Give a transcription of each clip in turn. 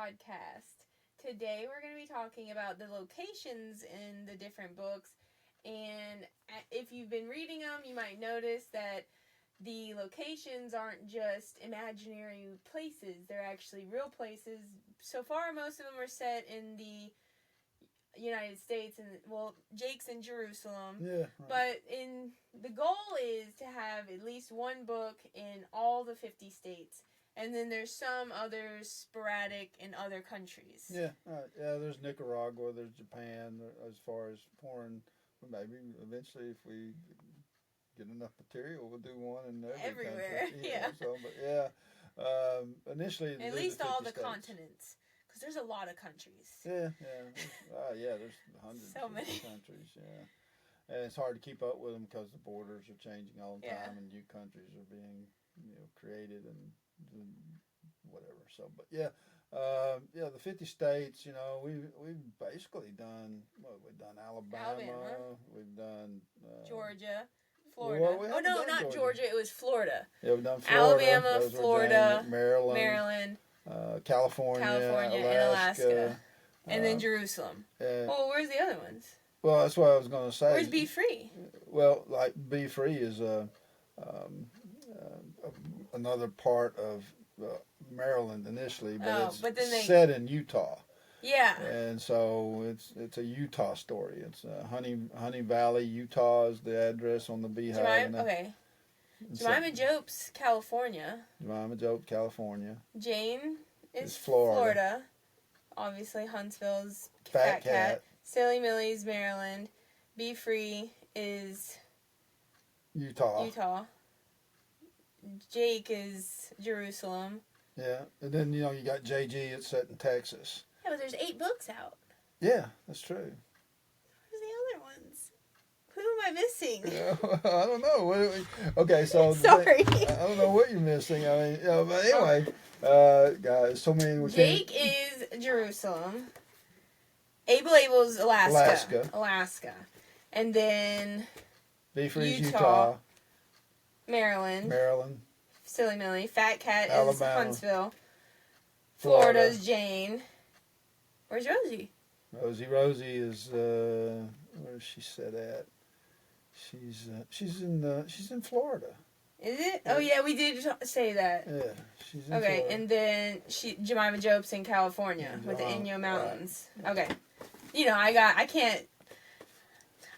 podcast. Today we're going to be talking about the locations in the different books. And if you've been reading them, you might notice that the locations aren't just imaginary places. They're actually real places. So far, most of them are set in the United States, and Jake's in Jerusalem. Yeah. Right. But the goal is to have at least one book in all the 50 states. And then there's some others sporadic in other countries. Yeah, yeah. There's Nicaragua, there's Japan. As far as foreign, maybe eventually, if we get enough material, we'll do one in everywhere. Country, Yeah. So, but yeah, initially, at least all the states. Continents, because there's a lot of countries. Yeah. There's hundreds so many of countries. Yeah, and it's hard to keep up with them because the borders are changing all the time, and new countries are being created and whatever. So, but the 50 states. We've basically done we've done Alabama. We've done Georgia, Florida. Not Georgia. It was Florida. Yeah, we've done Florida. Alabama, Florida, Maryland, California, and Alaska, and then Jerusalem. Where's the other ones? Well, that's what I was going to say. Where's Be Free? Well, Be Free is another part of Maryland initially, but it's set in Utah. Yeah. And so it's a Utah story. It's Honey Valley, Utah is the address on the beehive. Jemima Jope's California. Jemima Jope, California. Jane is Florida. Obviously, Huntsville's Fat Cat. Silly Millie's Maryland. Be Free is Utah. Jake is Jerusalem. Yeah, and then you got JG. It's set in Texas. Yeah, but there's 8 books out. Yeah, that's true. Where's the other ones? Who am I missing? I don't know. Okay, so sorry. I don't know what you're missing. I mean, but anyway, guys, so many. Jake is Jerusalem. Abel's Alaska, and then Be Free's Utah. Maryland. Silly Millie. Fat Cat Alabama. is Huntsville. Florida's Jane. Where's Rosie? Rosie is where is she set at? She's in Florida. Is it? Oh yeah, we did say that. Yeah, she's in Florida. And then Jemima Jope's in California with the Inyo Mountains. Right. Okay.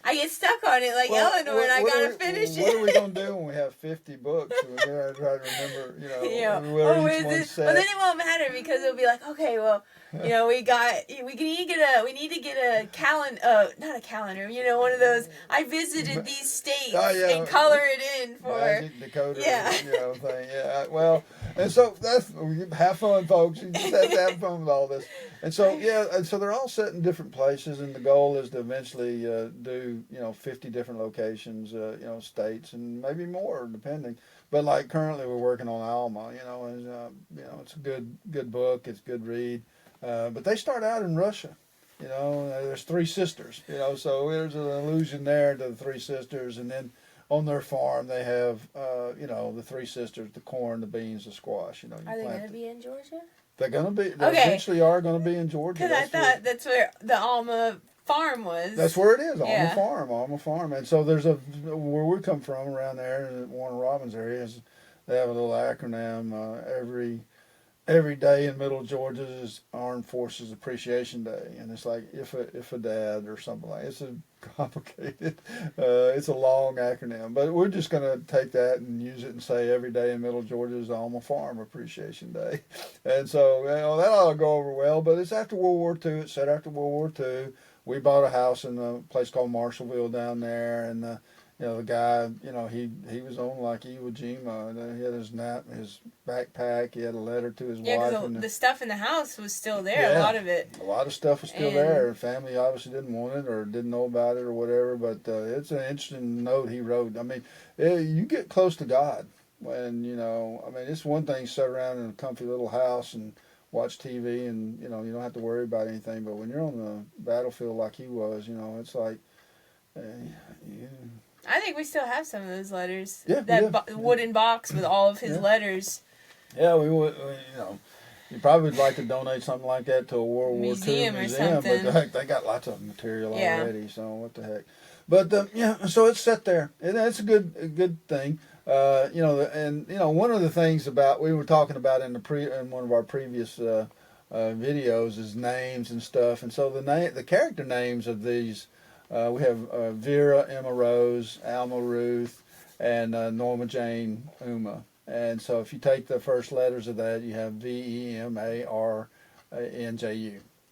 I get stuck on it like Eleanor, and I gotta finish it. What are we gonna do when we have 50 books? We're gonna try to remember, where each one's set. Well, then it won't matter because it'll be like, okay, well, we need to get a calendar, not a calendar, one of those. I visited these states and color it in for Magic Decoder, thing. Yeah, well, and so have fun, folks. You just have to have fun with all this. And so so they're all set in different places, and the goal is to eventually do 50 different locations, states, and maybe more depending. But like currently we're working on Alma, it's a good book, it's a good read. But they start out in Russia, there's 3 sisters, so there's an allusion there to the 3 sisters, and then on their farm they have, the 3 sisters, the corn, the beans, the squash. Are they going to be in Georgia? They're going to be. They eventually are going to be in Georgia. Because I thought that's where the Alma farm was. That's where it is, Alma Farm. And so there's where we come from around there in the Warner Robins area, they have a little acronym. Every day in Middle Georgia is Armed Forces Appreciation Day, and it's like if a dad or something like. It's a complicated. It's a long acronym, but we're just going to take that and use it and say every day in Middle Georgia is Alma Farm Appreciation Day, and so that ought to go over well. But it's after World War II. It's set after World War II. We bought a house in a place called Marshallville down there, and the guy, he was on like Iwo Jima. He had his backpack. He had a letter to his wife. Yeah, because the stuff in the house was still there. A lot of it. A lot of stuff was still there. Family obviously didn't want it or didn't know about it or whatever. But it's an interesting note he wrote. I mean, you get close to God when it's one thing to sit around in a comfy little house and watch TV and you don't have to worry about anything. But when you're on the battlefield like he was, it's like. I think we still have some of those letters. Yeah, wooden box with all of his letters. Yeah, we would. You probably would like to donate something like that to a World War II Museum or museum, something. but heck, they got lots of material Yeah. already. So what the heck? But yeah, so it's set there, and that's a good thing. One of the things about we were talking about in one of our previous videos is names and stuff, and so the character names of these we have Vera, Emma Rose, Alma Ruth, and Norma Jane Uma. And so if you take the first letters of that, you have VEMARNJU.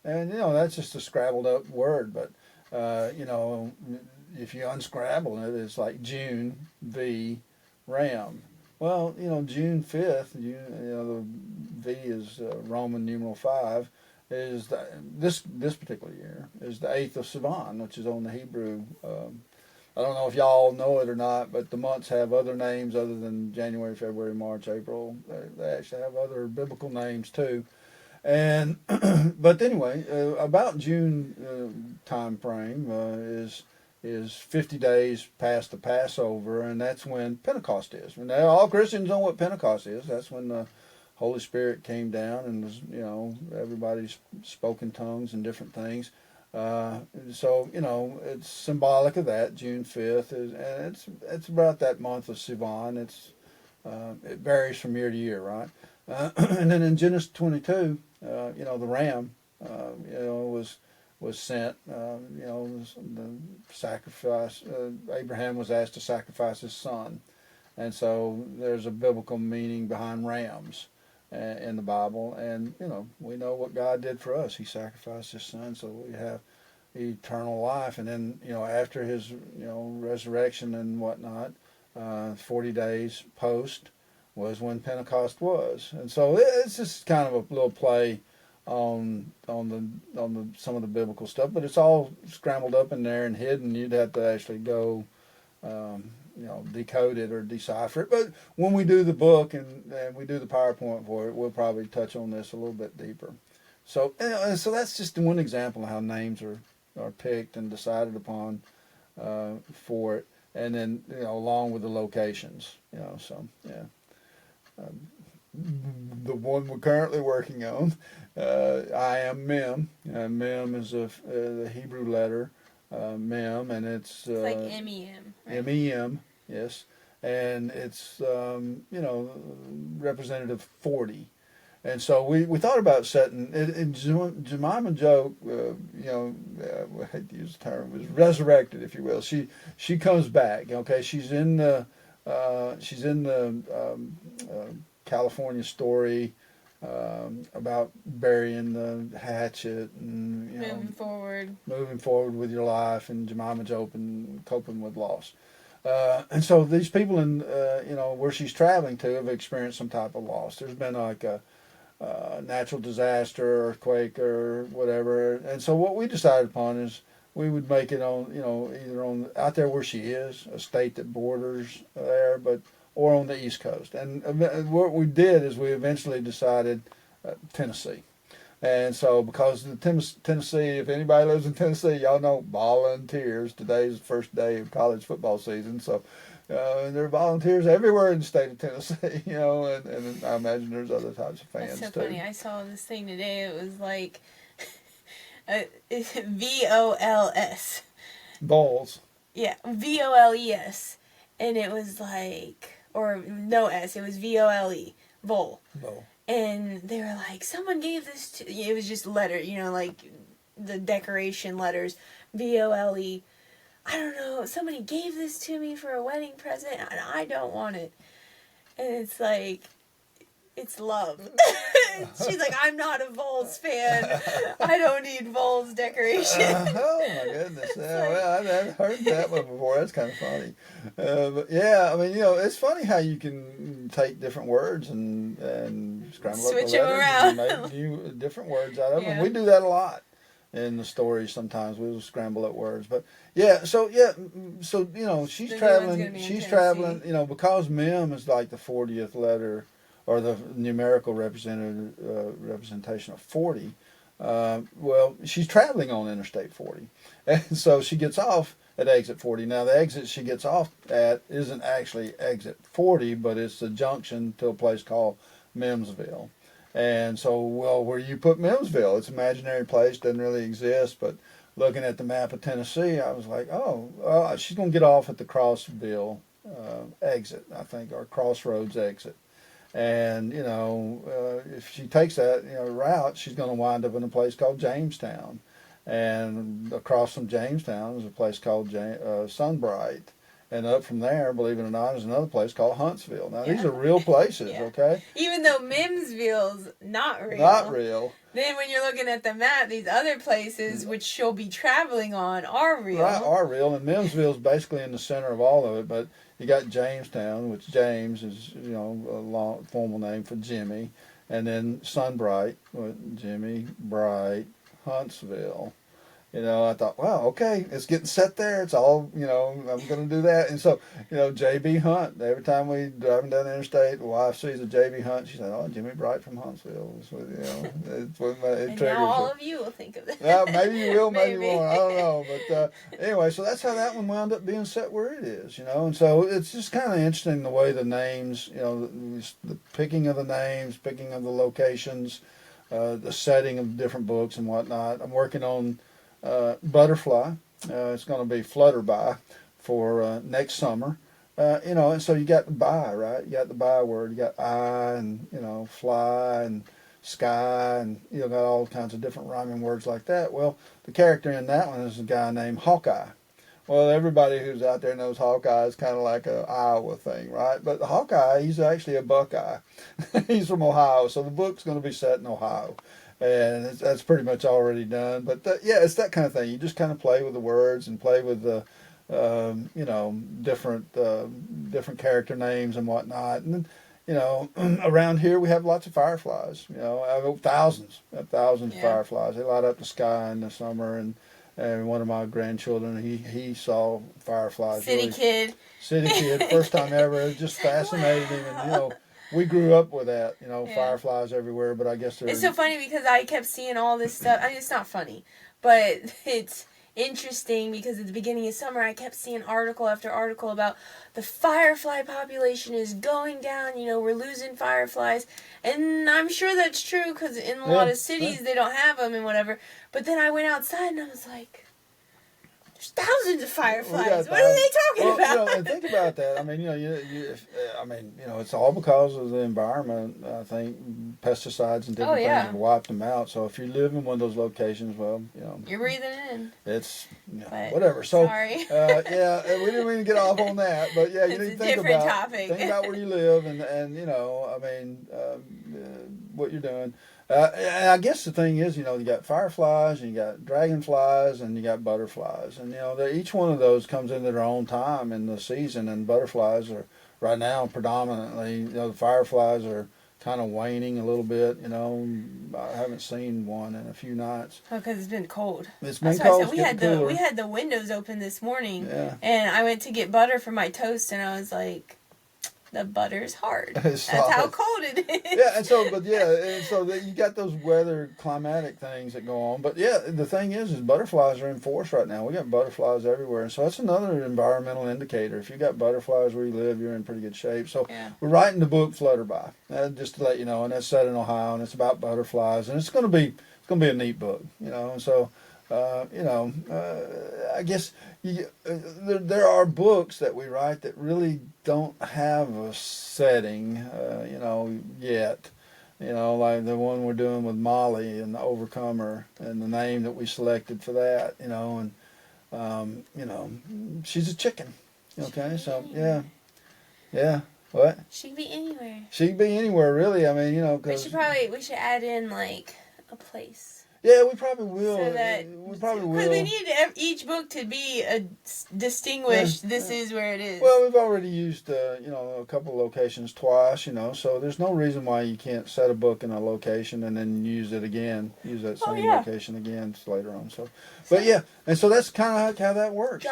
And, that's just a scrabbled up word. But, if you unscrabble it, it's like June V Ram. Well, June 5th, the V is Roman numeral 5, is this particular year, is the 8th of Sivan, which is on the Hebrew. I don't know if y'all know it or not, but the months have other names other than January, February, March, April. They actually have other biblical names too. And but anyway, about June time frame is 50 days past the Passover, and that's when Pentecost is. Now, all Christians know what Pentecost is. That's when the Holy Spirit came down and was, everybody spoke in tongues and different things. So it's symbolic of that. June 5th and it's about that month of Sivan. It varies from year to year, right? And then in Genesis 22, the ram, was sent. The sacrifice. Abraham was asked to sacrifice his son, and so there's a biblical meaning behind rams in the Bible, and we know what God did for us. He sacrificed his son so we have eternal life. And then after his resurrection and whatnot, 40 days post was when Pentecost was. And so it's just kind of a little play on some of the biblical stuff, but it's all scrambled up in there and hidden. You'd have to actually go decode it or decipher it. But when we do the book and we do the PowerPoint for it, we'll probably touch on this a little bit deeper. So that's just one example of how names are picked and decided upon for it, and then along with the locations. The one we're currently working on, I am Mem. Mem is the Hebrew letter. Mem, and it's like MEM. Right? MEM, yes, and it's representative 40, and so we thought about setting. Jemima joke, I hate to use the term, was resurrected, if you will. She comes back. Okay, she's in the California story. About burying the hatchet and moving forward with your life, and Jemima coping with loss. And so these people in where she's traveling to have experienced some type of loss. There's been like a natural disaster, earthquake, or whatever. And so what we decided upon is we would make it on either on out there where she is, a state that borders there, or on the East Coast. And what we did is we eventually decided Tennessee. And so because the Tennessee, if anybody lives in Tennessee, y'all know volunteers. Today's the first day of college football season. So there are volunteers everywhere in the state of Tennessee, and I imagine there's other types of fans too. That's so funny. I saw this thing today. It was like VOLS. Vols. Yeah, VOLES. And it was like... or no S, it was VOLE, Vol. And they were like, someone gave this to... It was just letter, like the decoration letters, VOLE. I don't know, somebody gave this to me for a wedding present, and I don't want it. And it's like, it's love. She's like, I'm not a Vols fan. I don't need Vols decoration. Oh my goodness! Well, I've heard that one before. That's kind of funny. But yeah, I mean, it's funny how you can take different words and scramble switch up the them around and make new different words out of them. Yeah. We do that a lot in the stories. Sometimes we'll scramble up words, but so she's traveling. She's traveling. Because Mem is like the 40th letter, or the numerical representation of 40. Well, she's traveling on Interstate 40. And so she gets off at exit 40. Now, the exit she gets off at isn't actually exit 40, but it's the junction to a place called Memsville. And so, well, where you put Mimsville? It's an imaginary place, doesn't really exist. But looking at the map of Tennessee, I was like, oh, well, she's going to get off at the Crossville exit, I think, or Crossroads exit. And, if she takes that, route, she's going to wind up in a place called Jamestown. And across from Jamestown is a place called Sunbright. And up from there, believe it or not, is another place called Huntsville. Now, these are real places, okay? Even though Mimsville's not real. Not real. Then when you're looking at the map, these other places which she'll be traveling on are real. Right, are real. And Mimsville's basically in the center of all of it. But you got Jamestown, which James is, a long formal name for Jimmy. And then Sunbright, Jimmy, Bright, Huntsville. I thought, wow, okay, it's getting set there. It's all, I'm going to do that. And so, J.B. Hunt, every time we driving down the interstate, the wife sees a J.B. Hunt, she said, oh, Jimmy Bright from Huntsville. So, it's what it and triggers. Now all of you will think of that. Yeah, maybe you will, maybe you won't. I don't know. But anyway, so that's how that one wound up being set where it is, And so it's just kind of interesting the way the names, the picking of the names, picking of the locations, the setting of different books and whatnot. I'm working on Butterfly. It's going to be Flutterby for next summer. And so you got the by, right? You got the by word. You got I and, fly and sky and, got all kinds of different rhyming words like that. Well, the character in that one is a guy named Hawkeye. Well, everybody who's out there knows Hawkeye is kind of like a Iowa thing, right? But Hawkeye, he's actually a Buckeye. He's from Ohio, so the book's going to be set in Ohio. And that's pretty much already done. But it's that kind of thing. You just kind of play with the words and play with the, different character names and whatnot. And then, around here we have lots of fireflies. I have thousands of fireflies. They light up the sky in the summer. And one of my grandchildren, he saw fireflies. City kid, first time ever. It just fascinated him. And we grew up with that, fireflies everywhere, but I guess it's so funny because I kept seeing all this stuff. I mean, it's not funny, but it's interesting because at the beginning of summer, I kept seeing article after article about the firefly population is going down. We're losing fireflies. And I'm sure that's true because in a lot of cities, they don't have them and whatever. But then I went outside and I was like, there's thousands of fireflies. What are they talking about? And think about that. I mean, it's all because of the environment. I think pesticides and different things have wiped them out. So if you live in one of those locations, well, you're breathing it in. It's whatever. So sorry. We didn't mean to get off on that, but you need to think about where you live and what you're doing. And I guess the thing is, you got fireflies, and you got dragonflies, and you got butterflies. And, each one of those comes into their own time in the season. And butterflies are, right now, predominantly, the fireflies are kind of waning a little bit. I haven't seen one in a few nights. Oh, because it's been cold. It's been cold. We had the windows open this morning. Yeah. And I went to get butter for my toast, and I was like, the butter's hard. That's how cold it is. Yeah, and so you got those weather climatic things that go on. But the thing is butterflies are in force right now. We got butterflies everywhere, and so that's another environmental indicator. If you got butterflies where you live, you're in pretty good shape. So we're writing the book Flutterby, just to let you know, and that's set in Ohio, and it's about butterflies, and it's going to be a neat book, and so. I guess there are books that we write that really don't have a setting, yet. Like the one we're doing with Molly and the Overcomer and the name that we selected for that, she's a chicken. Okay, so yeah. What? She can be anywhere. She can be anywhere, really. I mean, because we should add in like a place. Yeah, we probably will. Because we need each book to be a distinguished. This is where it is. Well, we've already used a couple of locations twice. So there's no reason why you can't set a book in a location and then use it again. Use that same location again later on. So, but and so that's kind of how that works.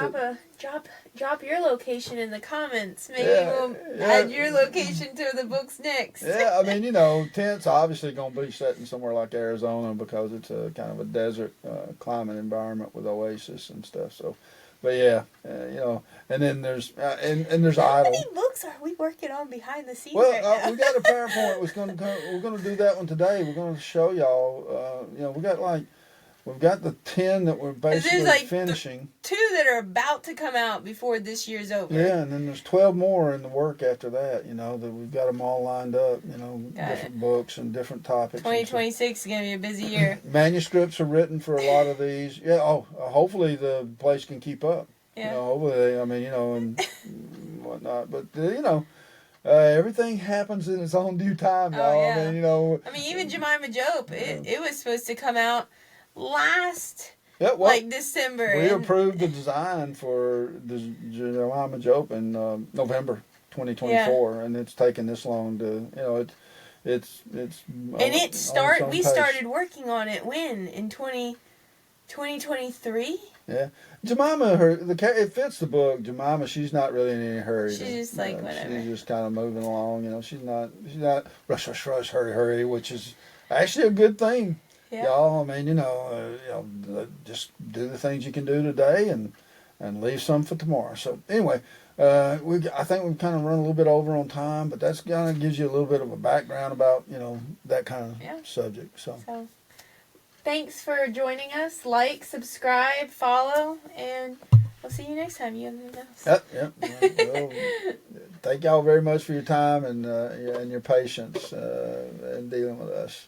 Drop your location in the comments. Maybe we'll add your location to the books next. Yeah, I mean, tent's obviously going to be set in somewhere like Arizona because it's a kind of a desert climate environment with oasis and stuff. So but yeah, you know, and then there's and there's How idle. many books are we working on behind the scenes Well, right now? we got a PowerPoint. We're gonna do that one today. We're gonna show y'all. You know, we've got the 10 that we're 'Cause basically there's like finishing. 2 that are about to come out before this year's over. Yeah, and then there's 12 more in the work after that. You know, that we've got them all lined up. You know, different books and different topics. 2026 is gonna be a busy year. Manuscripts are written for a lot of these. Yeah. Oh, hopefully the place can keep up. Yeah. You know, hopefully, I mean, you know, and whatnot. But you know, everything happens in its own due time, y'all. Oh, yeah. I mean, you know. I mean, even Jemima Jope, it was supposed to come out last, Yeah, well, like, December. we and approved the design for the Jemima Jope in November 2024, and it's taken this long to, you know, it's. And we started working on it when in 2023. Yeah, Jemima, it fits the book. Jemima, she's not really in any hurry. She's just like whatever. She's just kind of moving along. You know, she's not rush, hurry, which is actually a good thing. Yeah. Y'all, I mean, you know, just do the things you can do today and leave some for tomorrow. So anyway, I think we've kind of run a little bit over on time, but that's kind of gives you a little bit of a background about, you know, that kind of subject. So thanks for joining us. Like, subscribe, follow, and we'll see you next time. You have anything else? Yep. Well, thank y'all very much for your time and your patience in dealing with us.